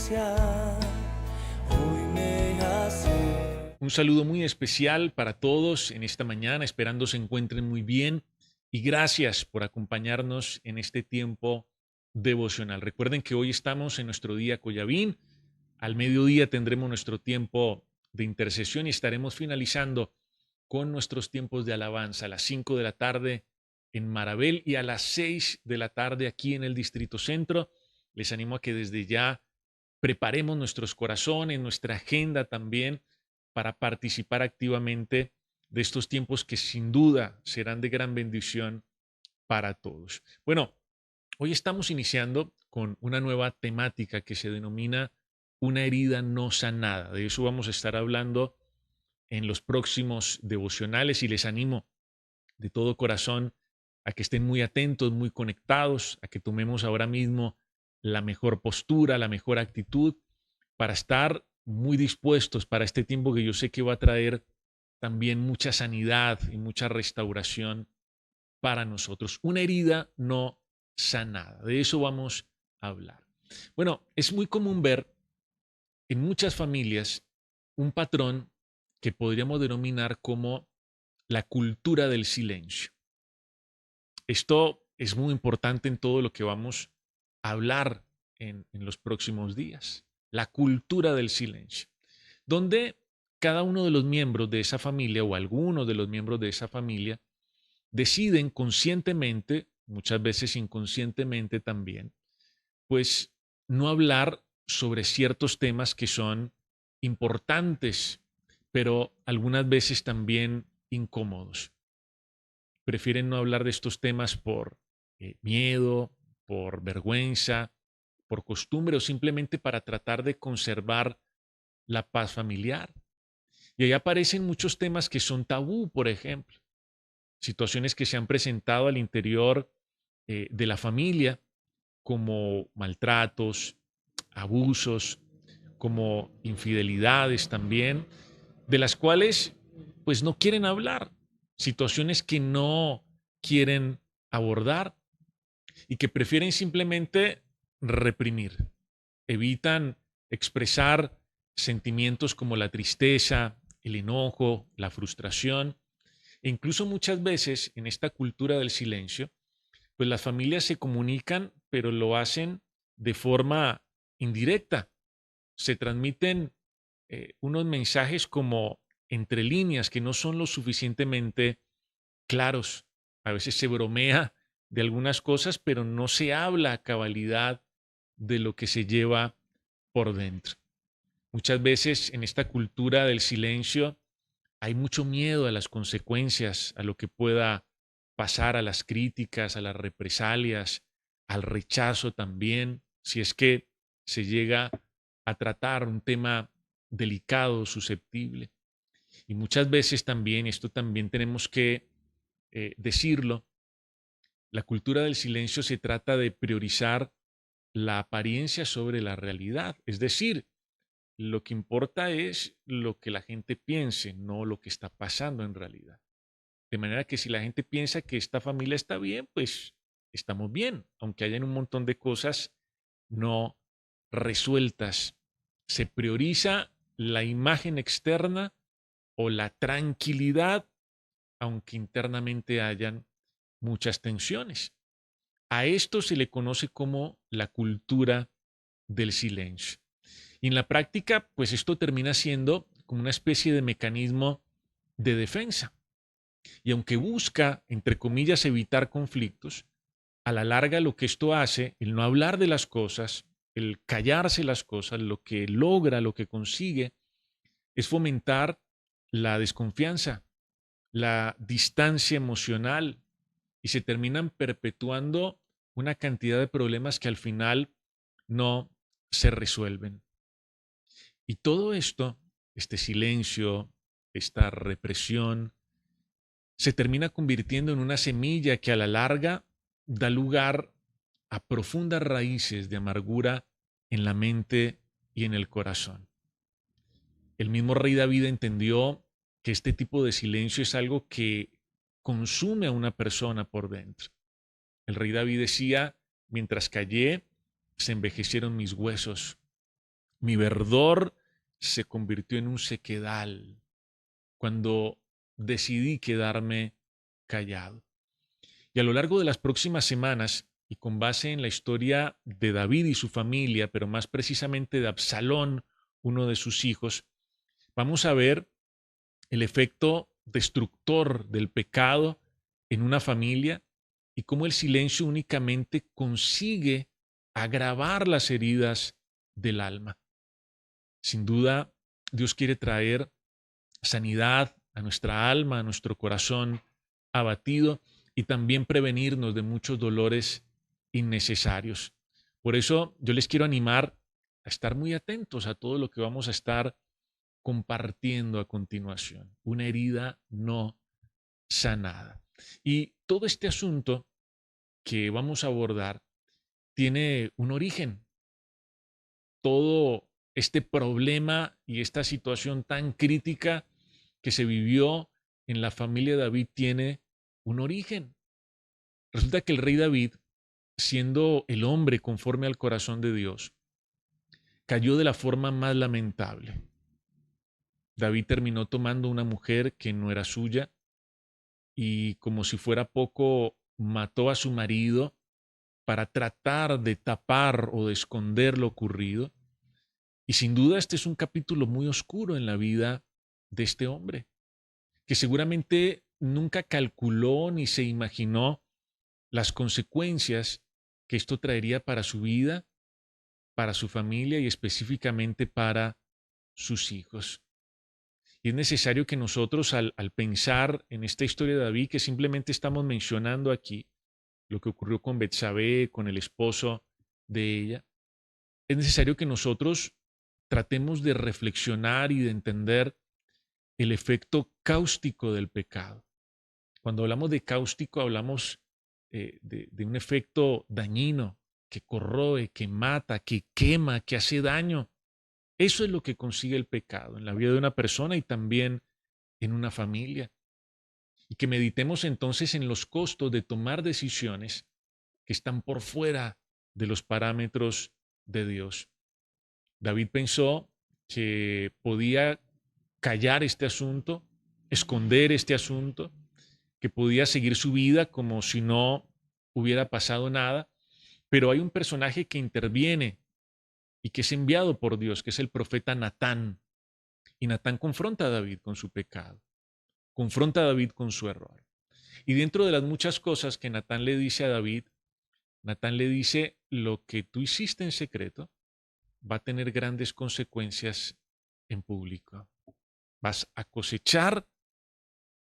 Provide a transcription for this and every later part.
gracia hoy me hace. Un saludo muy especial para todos en esta mañana, esperando se encuentren muy bien y gracias por acompañarnos en este tiempo devocional. Recuerden que hoy estamos en nuestro día Coyavín. Al mediodía tendremos nuestro tiempo de intercesión y estaremos finalizando con nuestros tiempos de alabanza a las 5 de la tarde en Marabel y a las 6 de la tarde aquí en el Distrito Centro. Les animo a que desde ya preparemos nuestros corazones, nuestra agenda también para participar activamente de estos tiempos que sin duda serán de gran bendición para todos. Bueno, hoy estamos iniciando con una nueva temática que se denomina una herida no sanada. De eso vamos a estar hablando en los próximos devocionales y les animo de todo corazón a que estén muy atentos, muy conectados, a que tomemos ahora mismo la mejor postura, la mejor actitud para estar muy dispuestos para este tiempo que yo sé que va a traer también mucha sanidad y mucha restauración para nosotros. Una herida no sanada. De eso vamos a hablar. Bueno, es muy común ver en muchas familias un patrón que podríamos denominar como la cultura del silencio. Esto es muy importante en todo lo que vamos a hablar en los próximos días. La cultura del silencio, donde cada uno de los miembros de esa familia o algunos de los miembros de esa familia deciden conscientemente, muchas veces inconscientemente también, pues no hablar sobre ciertos temas que son importantes, pero algunas veces también incómodos. Prefieren no hablar de estos temas por miedo, por vergüenza, por costumbre o simplemente para tratar de conservar la paz familiar. Y ahí aparecen muchos temas que son tabú, por ejemplo, situaciones que se han presentado al interior de la familia, como maltratos, abusos, como infidelidades también, de las cuales pues no quieren hablar, situaciones que no quieren abordar y que prefieren simplemente reprimir, evitan expresar sentimientos como la tristeza, el enojo, la frustración, e incluso muchas veces en esta cultura del silencio, pues las familias se comunican, pero lo hacen de forma indirecta. Se transmiten unos mensajes como entre líneas que no son lo suficientemente claros. A veces se bromea de algunas cosas, pero no se habla a cabalidad de lo que se lleva por dentro. Muchas veces en esta cultura del silencio hay mucho miedo a las consecuencias, a lo que pueda pasar, a las críticas, a las represalias, al rechazo también, si es que se llega a tratar un tema delicado, susceptible. Y muchas veces también, esto también tenemos que decirlo, la cultura del silencio se trata de priorizar la apariencia sobre la realidad. Es decir, lo que importa es lo que la gente piense, no lo que está pasando en realidad. De manera que si la gente piensa que esta familia está bien, pues estamos bien, aunque hayan un montón de cosas no resueltas. Se prioriza la imagen externa o la tranquilidad, aunque internamente hayan muchas tensiones. A esto se le conoce como la cultura del silencio. Y en la práctica, pues esto termina siendo como una especie de mecanismo de defensa. Y aunque busca, entre comillas, evitar conflictos, a la larga lo que esto hace, el no hablar de las cosas, el callarse las cosas, lo que logra, lo que consigue, es fomentar la desconfianza, la distancia emocional y se terminan perpetuando una cantidad de problemas que al final no se resuelven. Y todo esto, este silencio, esta represión, se termina convirtiendo en una semilla que a la larga da lugar a profundas raíces de amargura en la mente y en el corazón. El mismo rey David entendió que este tipo de silencio es algo que consume a una persona por dentro. El rey David decía, mientras callé, se envejecieron mis huesos. Mi verdor se convirtió en un sequedal cuando decidí quedarme callado. Y a lo largo de las próximas semanas, y con base en la historia de David y su familia, pero más precisamente de Absalón, uno de sus hijos, vamos a ver el efecto destructor del pecado en una familia y cómo el silencio únicamente consigue agravar las heridas del alma. Sin duda, Dios quiere traer sanidad a nuestra alma, a nuestro corazón abatido y también prevenirnos de muchos dolores innecesarios. Por eso yo les quiero animar a estar muy atentos a todo lo que vamos a estar compartiendo a continuación. Una herida no sanada. Y todo este asunto que vamos a abordar tiene un origen. Todo este problema y esta situación tan crítica que se vivió en la familia de David tiene un origen. Resulta que el rey David, siendo el hombre conforme al corazón de Dios, cayó de la forma más lamentable. David terminó tomando una mujer que no era suya y como si fuera poco, mató a su marido para tratar de tapar o de esconder lo ocurrido. Y sin duda este es un capítulo muy oscuro en la vida de este hombre, que seguramente nunca calculó ni se imaginó las consecuencias que esto traería para su vida, para su familia y específicamente para sus hijos. Y es necesario que nosotros al pensar en esta historia de David, que simplemente estamos mencionando aquí, lo que ocurrió con Betsabé, con el esposo de ella, es necesario que nosotros tratemos de reflexionar y de entender el efecto cáustico del pecado. Cuando hablamos de cáustico, hablamos de un efecto dañino que corroe, que mata, que quema, que hace daño. Eso es lo que consigue el pecado en la vida de una persona y también en una familia. Y que meditemos entonces en los costos de tomar decisiones que están por fuera de los parámetros de Dios. David pensó que podía callar este asunto, esconder este asunto, que podía seguir su vida como si no hubiera pasado nada, pero hay un personaje que interviene y que es enviado por Dios, que es el profeta Natán. Y Natán confronta a David con su pecado, confronta a David con su error. Y dentro de las muchas cosas que Natán le dice a David, Natán le dice, lo que tú hiciste en secreto va a tener grandes consecuencias en público. Vas a cosechar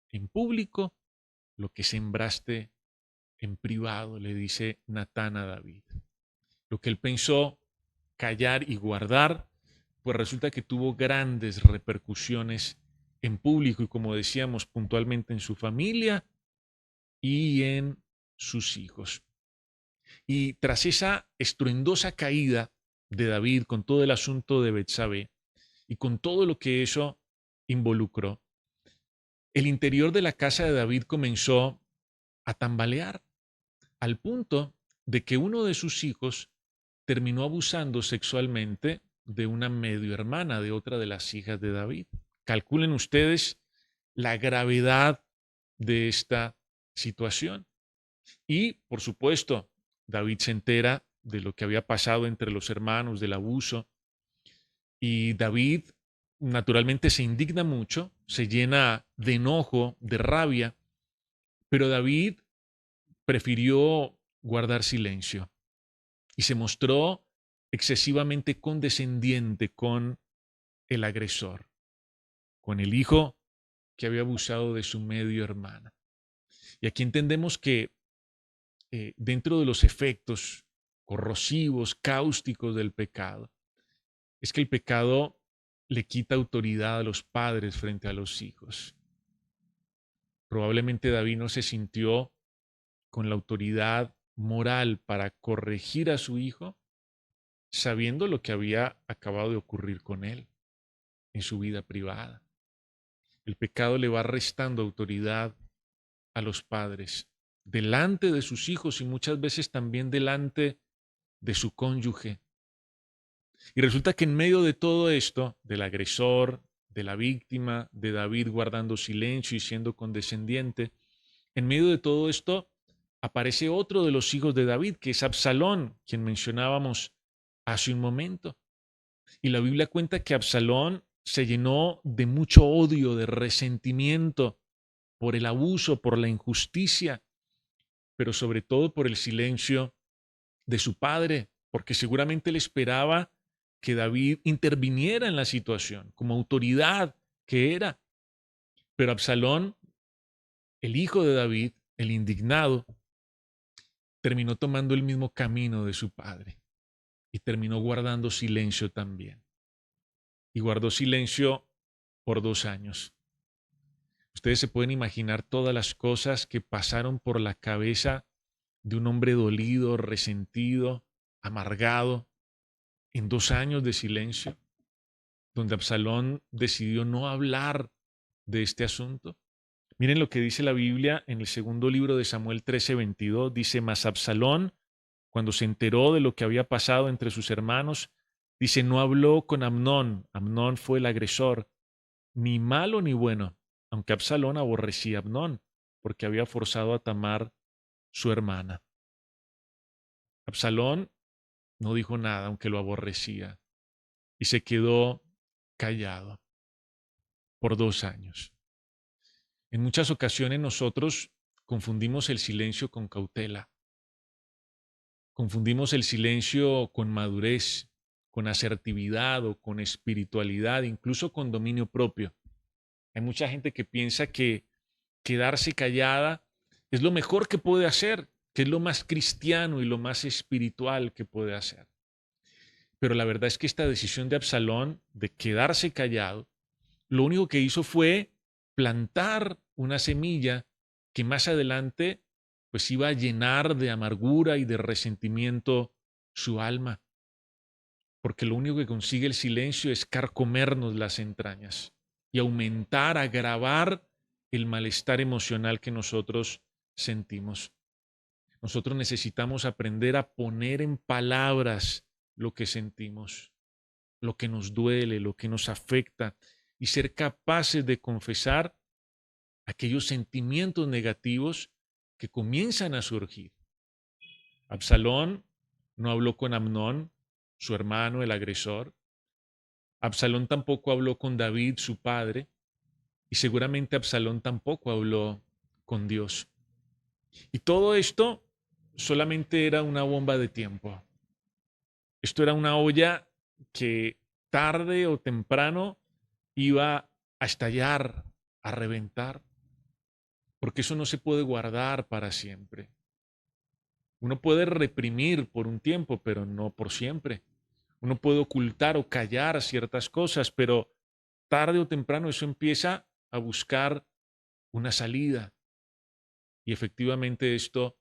en público lo que sembraste en privado, le dice Natán a David. Lo que él pensó callar y guardar, pues resulta que tuvo grandes repercusiones en público y como decíamos puntualmente en su familia y en sus hijos. Y tras esa estruendosa caída de David con todo el asunto de Betsabé y con todo lo que eso involucró, el interior de la casa de David comenzó a tambalear al punto de que uno de sus hijos terminó abusando sexualmente de una medio hermana de otra de las hijas de David. Calculen ustedes la gravedad de esta situación. Y, por supuesto, David se entera de lo que había pasado entre los hermanos, del abuso, y David naturalmente se indigna mucho, se llena de enojo, de rabia, pero David prefirió guardar silencio y se mostró excesivamente condescendiente con el agresor, con el hijo que había abusado de su medio hermana. Y aquí entendemos que dentro de los efectos corrosivos, cáusticos del pecado, es que el pecado le quita autoridad a los padres frente a los hijos. Probablemente David no se sintió con la autoridad moral para corregir a su hijo, sabiendo lo que había acabado de ocurrir con él en su vida privada. El pecado le va restando autoridad a los padres delante de sus hijos y muchas veces también delante de su cónyuge. Y resulta que en medio de todo esto, del agresor, de la víctima, de David guardando silencio y siendo condescendiente, en medio de todo esto aparece otro de los hijos de David, que es Absalón, quien mencionábamos hace un momento. Y la Biblia cuenta que Absalón se llenó de mucho odio, de resentimiento por el abuso, por la injusticia, pero sobre todo por el silencio de su padre, porque seguramente él esperaba que David interviniera en la situación como autoridad que era. Pero Absalón, el hijo de David, el indignado, terminó tomando el mismo camino de su padre y terminó guardando silencio también. Y guardó silencio por 2 años. Ustedes se pueden imaginar todas las cosas que pasaron por la cabeza de un hombre dolido, resentido, amargado, en 2 años de silencio, donde Absalón decidió no hablar de este asunto. Miren lo que dice la Biblia en el segundo libro de Samuel 13:22. Dice, mas Absalón, cuando se enteró de lo que había pasado entre sus hermanos, dice, no habló con Amnón. Amnón fue el agresor, ni malo ni bueno, aunque Absalón aborrecía a Amnón, porque había forzado a Tamar, su hermana. Absalón no dijo nada, aunque lo aborrecía, y se quedó callado por 2 años. En muchas ocasiones nosotros confundimos el silencio con cautela, confundimos el silencio con madurez, con asertividad o con espiritualidad, incluso con dominio propio. Hay mucha gente que piensa que quedarse callada es lo mejor que puede hacer, que es lo más cristiano y lo más espiritual que puede hacer. Pero la verdad es que esta decisión de Absalón de quedarse callado, lo único que hizo fue plantar una semilla que más adelante pues iba a llenar de amargura y de resentimiento su alma, porque lo único que consigue el silencio es carcomernos las entrañas y aumentar, agravar el malestar emocional que nosotros sentimos. Nosotros necesitamos aprender a poner en palabras lo que sentimos, lo que nos duele, lo que nos afecta, y ser capaces de confesar aquellos sentimientos negativos que comienzan a surgir. Absalón no habló con Amnón, su hermano, el agresor. Absalón tampoco habló con David, su padre, y seguramente Absalón tampoco habló con Dios. Y todo esto solamente era una bomba de tiempo. Esto era una olla que tarde o temprano iba a estallar, a reventar, porque eso no se puede guardar para siempre. Uno puede reprimir por un tiempo, pero no por siempre. Uno puede ocultar o callar ciertas cosas, pero tarde o temprano eso empieza a buscar una salida. Y efectivamente esto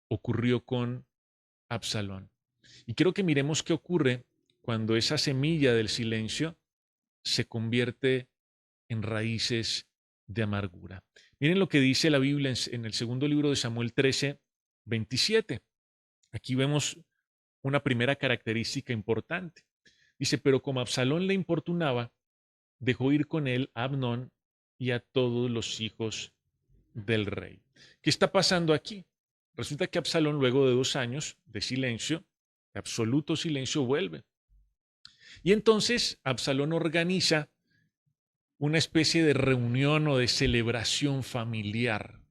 ocurrió con Absalón. Y quiero que miremos qué ocurre cuando esa semilla del silencio se convierte en raíces de amargura. Miren lo que dice la Biblia en el segundo libro de Samuel 13:27. Aquí vemos una primera característica importante. Dice, pero como Absalón le importunaba, dejó ir con él a Amnón y a todos los hijos del rey. ¿Qué está pasando aquí? Resulta que Absalón, luego de 2 años de silencio, de absoluto silencio, vuelve. Y entonces Absalón organiza una especie de reunión o de celebración familiar.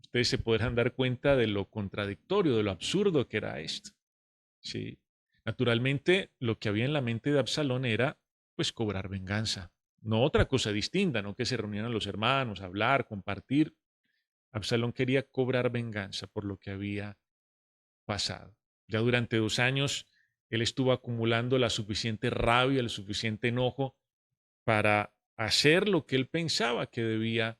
Ustedes se podrán dar cuenta de lo contradictorio, de lo absurdo que era esto. Sí. Naturalmente, lo que había en la mente de Absalón era, pues, cobrar venganza. No otra cosa distinta, no que se reunieran los hermanos, hablar, compartir. Absalón quería cobrar venganza por lo que había pasado. Ya durante 2 años, él estuvo acumulando la suficiente rabia, el suficiente enojo para hacer lo que él pensaba que debía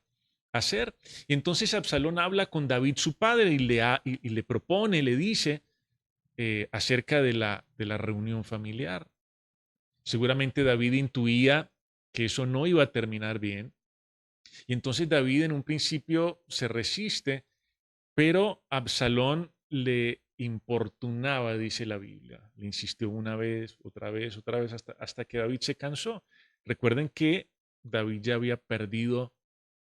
hacer. Y entonces Absalón habla con David, su padre, y le propone, le dice acerca de la reunión familiar. Seguramente David intuía que eso no iba a terminar bien. Y entonces David en un principio se resiste, pero Absalón le importunaba, dice la Biblia. Le insistió una vez, otra vez, hasta que David se cansó. Recuerden que David ya había perdido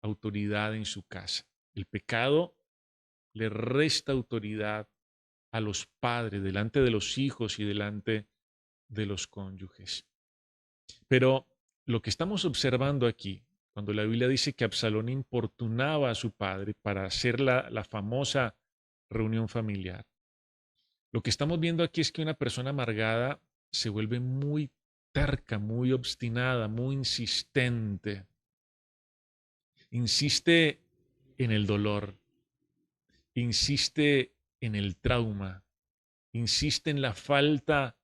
autoridad en su casa. El pecado le resta autoridad a los padres, delante de los hijos y delante de los cónyuges. Pero lo que estamos observando aquí, cuando la Biblia dice que Absalón importunaba a su padre para hacer la famosa reunión familiar, lo que estamos viendo aquí es que una persona amargada se vuelve muy terca, muy obstinada, muy insistente. Insiste en el dolor, insiste en el trauma, insiste en la falta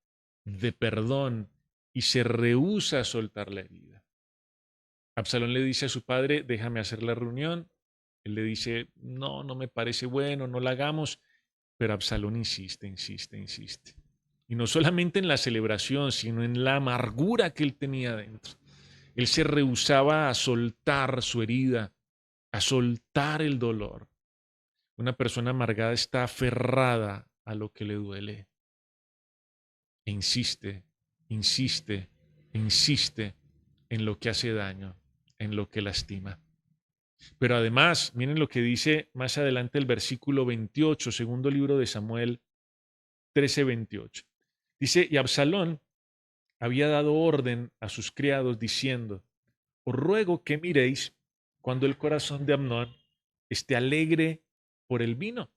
de perdón y se rehúsa a soltar la herida. Absalón le dice a su padre, déjame hacer la reunión. Él le dice, no, no me parece bueno, no la hagamos. Pero Absalón insiste, insiste, insiste. Y no solamente en la celebración, sino en la amargura que él tenía dentro. Él se rehusaba a soltar su herida, a soltar el dolor. Una persona amargada está aferrada a lo que le duele. E insiste, insiste, insiste en lo que hace daño, en lo que lastima. Pero además, miren lo que dice más adelante el versículo 28, segundo libro de Samuel 13:28. Dice, y Absalón había dado orden a sus criados diciendo, os ruego que miréis cuando el corazón de Amnón esté alegre por el vino.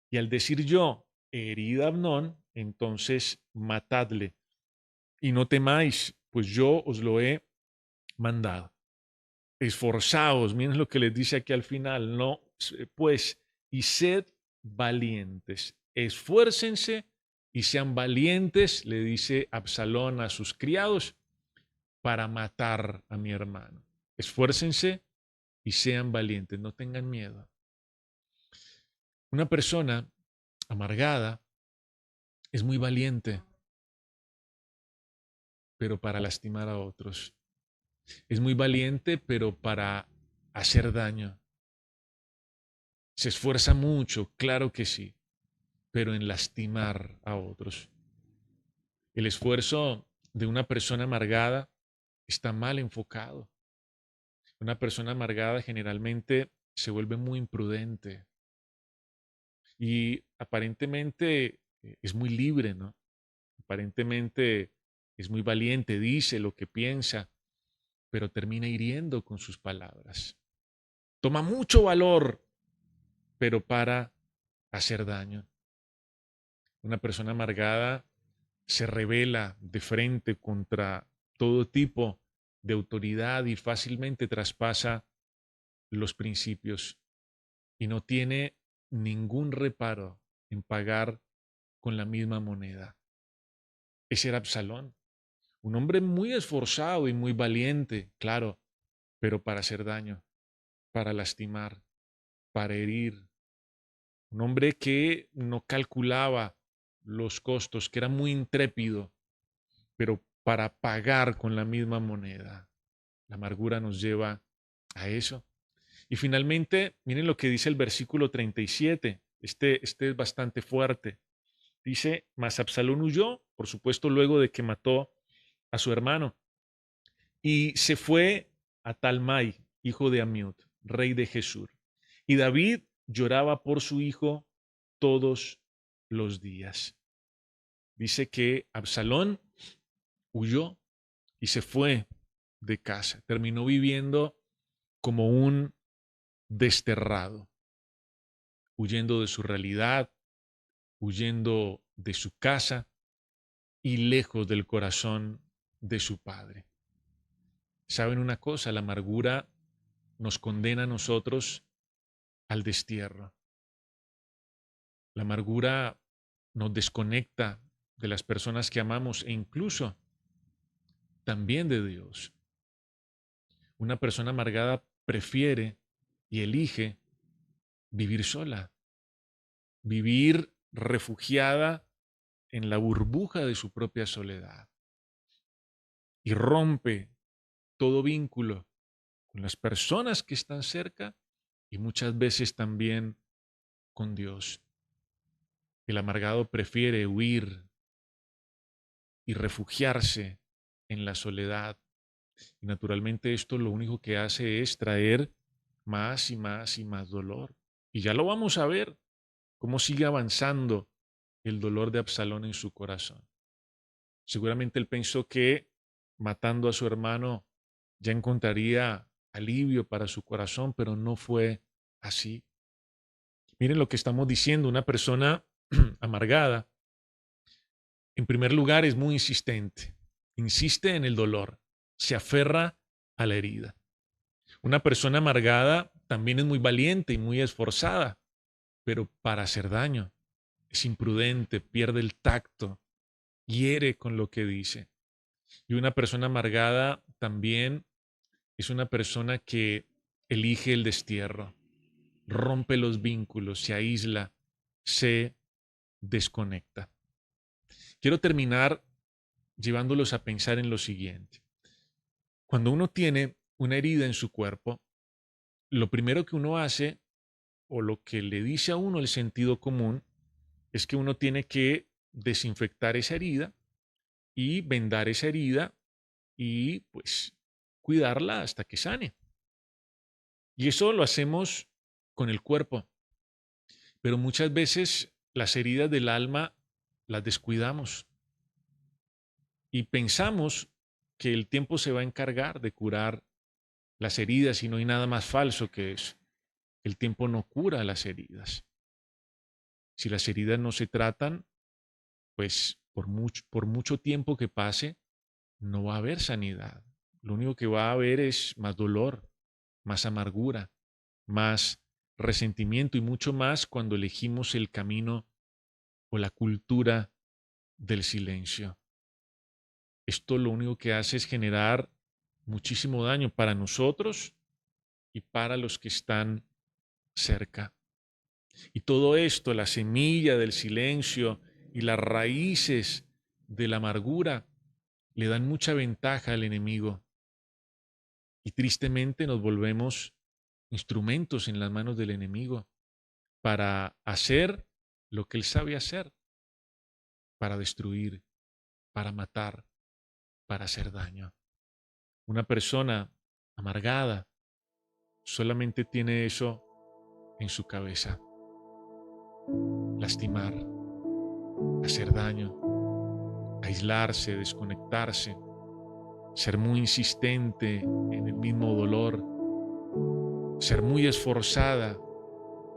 Y al decir yo, herid a Amnón, entonces matadle. Y no temáis, pues yo os lo he mandado. Esforzaos, miren lo que les dice aquí al final, no, pues, y sed valientes, esfuércense y sean valientes, le dice Absalón a sus criados, para matar a mi hermano. Esfuércense y sean valientes, no tengan miedo. Una persona amargada es muy valiente, pero para lastimar a otros. Es muy valiente, pero para hacer daño. Se esfuerza mucho, claro que sí, pero en lastimar a otros. El esfuerzo de una persona amargada está mal enfocado. Una persona amargada generalmente se vuelve muy imprudente y aparentemente es muy libre, ¿no? Aparentemente es muy valiente, dice lo que piensa, pero termina hiriendo con sus palabras. Toma mucho valor, pero para hacer daño. Una persona amargada se revela de frente contra todo tipo de autoridad y fácilmente traspasa los principios y no tiene ningún reparo en pagar con la misma moneda. Ese era Absalón, un hombre muy esforzado y muy valiente, claro, pero para hacer daño, para lastimar, para herir. Un hombre que no calculaba los costos, que era muy intrépido, pero para pagar con la misma moneda. La amargura nos lleva a eso. Y finalmente, miren lo que dice el versículo 37. Este es bastante fuerte. Dice, mas Absalón huyó, por supuesto, luego de que mató a su hermano, y se fue a Talmai, hijo de Amiud, rey de Jesur. Y David lloraba por su hijo todos los días. Dice que Absalón huyó y se fue de casa. Terminó viviendo como un desterrado, huyendo de su realidad, huyendo de su casa y lejos del corazón de su padre. ¿Saben una cosa? La amargura nos condena a nosotros al destierro. La amargura nos desconecta de las personas que amamos e incluso también de Dios. Una persona amargada prefiere y elige vivir sola, vivir refugiada en la burbuja de su propia soledad y rompe todo vínculo con las personas que están cerca y muchas veces también con Dios. El amargado prefiere huir y refugiarse en la soledad. Y naturalmente esto lo único que hace es traer más y más y más dolor. Y ya lo vamos a ver, cómo sigue avanzando el dolor de Absalón en su corazón. Seguramente él pensó que matando a su hermano ya encontraría alivio para su corazón, pero no fue así. Miren lo que estamos diciendo, una persona amargada, en primer lugar, es muy insistente, insiste en el dolor, se aferra a la herida. Una persona amargada también es muy valiente y muy esforzada, pero para hacer daño. Es imprudente, pierde el tacto, hiere con lo que dice. Y una persona amargada también es una persona que elige el destierro, rompe los vínculos, se aísla, se desconecta. Quiero terminar llevándolos a pensar en lo siguiente. Cuando uno tiene una herida en su cuerpo, lo primero que uno hace, o lo que le dice a uno el sentido común, es que uno tiene que desinfectar esa herida y vendar esa herida y pues cuidarla hasta que sane. Y eso lo hacemos con el cuerpo, pero muchas veces las heridas del alma las descuidamos y pensamos que el tiempo se va a encargar de curar las heridas y no hay nada más falso que eso. El tiempo no cura las heridas. Si las heridas no se tratan, pues por mucho tiempo que pase, no va a haber sanidad. Lo único que va a haber es más dolor, más amargura, más resentimiento y mucho más cuando elegimos el camino o la cultura del silencio. Esto lo único que hace es generar muchísimo daño para nosotros y para los que están cerca. Y todo esto, la semilla del silencio y las raíces de la amargura, le dan mucha ventaja al enemigo. Y tristemente nos volvemos instrumentos en las manos del enemigo para hacer lo que él sabe hacer, para destruir, para matar, para hacer daño. Una persona amargada solamente tiene eso en su cabeza: lastimar, hacer daño, aislarse, desconectarse, ser muy insistente en el mismo dolor, ser muy esforzada,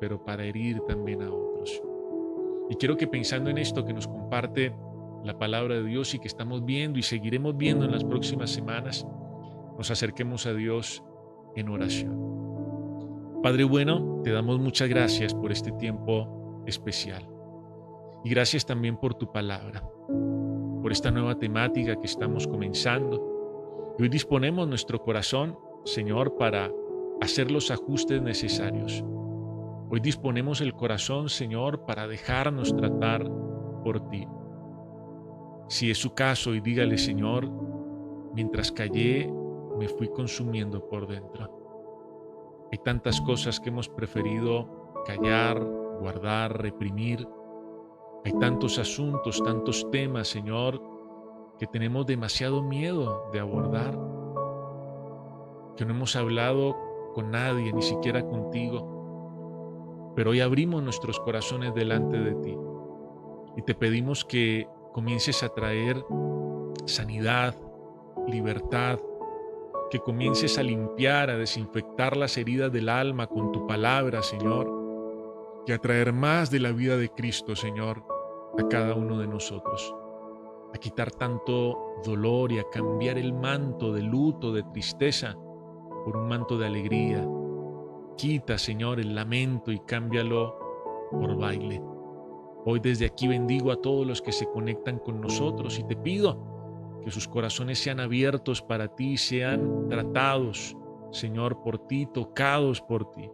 pero para herir también a otros. Y quiero que pensando en esto que nos comparte la palabra de Dios y que estamos viendo y seguiremos viendo en las próximas semanas, nos acerquemos a Dios en oración. Padre bueno, te damos muchas gracias por este tiempo especial. Y gracias también por tu palabra, por esta nueva temática que estamos comenzando. Y hoy disponemos nuestro corazón, Señor, para hacer los ajustes necesarios. Hoy disponemos el corazón, Señor, para dejarnos tratar por ti. Si es su caso, y dígale: Señor, mientras callé, me fui consumiendo por dentro. Hay tantas cosas que hemos preferido callar, guardar, reprimir. Hay tantos asuntos, tantos temas, Señor, que tenemos demasiado miedo de abordar, que no hemos hablado con nadie, ni siquiera contigo. Pero hoy abrimos nuestros corazones delante de ti y te pedimos que comiences a traer sanidad, libertad, que comiences a limpiar, a desinfectar las heridas del alma con tu palabra, Señor, y a traer más de la vida de Cristo, Señor, a cada uno de nosotros, a quitar tanto dolor y a cambiar el manto de luto, de tristeza, por un manto de alegría. Quita, Señor, el lamento y cámbialo por baile. Hoy desde aquí bendigo a todos los que se conectan con nosotros y te pido que sus corazones sean abiertos para ti, sean tratados, Señor, por ti, tocados por ti.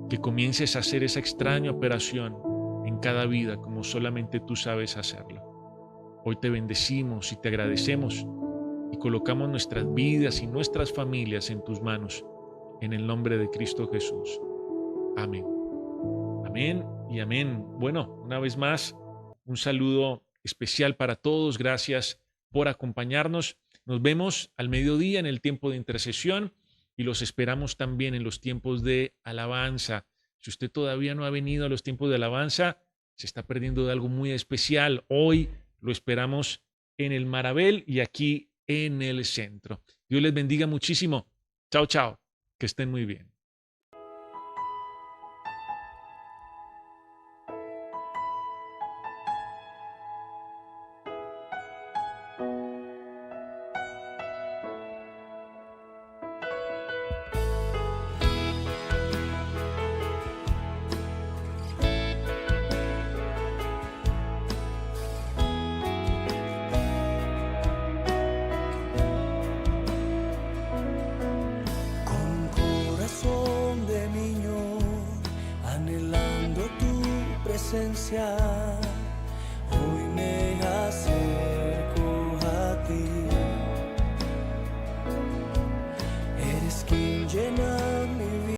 Que comiences a hacer esa extraña operación en cada vida como solamente tú sabes hacerlo. Hoy te bendecimos y te agradecemos y colocamos nuestras vidas y nuestras familias en tus manos, en el nombre de Cristo Jesús. Amén. Amén y amén. Bueno, una vez más, un saludo especial para todos. Gracias por acompañarnos. Nos vemos al mediodía en el tiempo de intercesión y los esperamos también en los tiempos de alabanza. Si usted todavía no ha venido a los tiempos de alabanza, se está perdiendo de algo muy especial. Hoy lo esperamos en el Marabel y aquí en el centro. Dios les bendiga muchísimo. Chao, chao. Que estén muy bien. Con corazón de niño, anhelando tu presencia.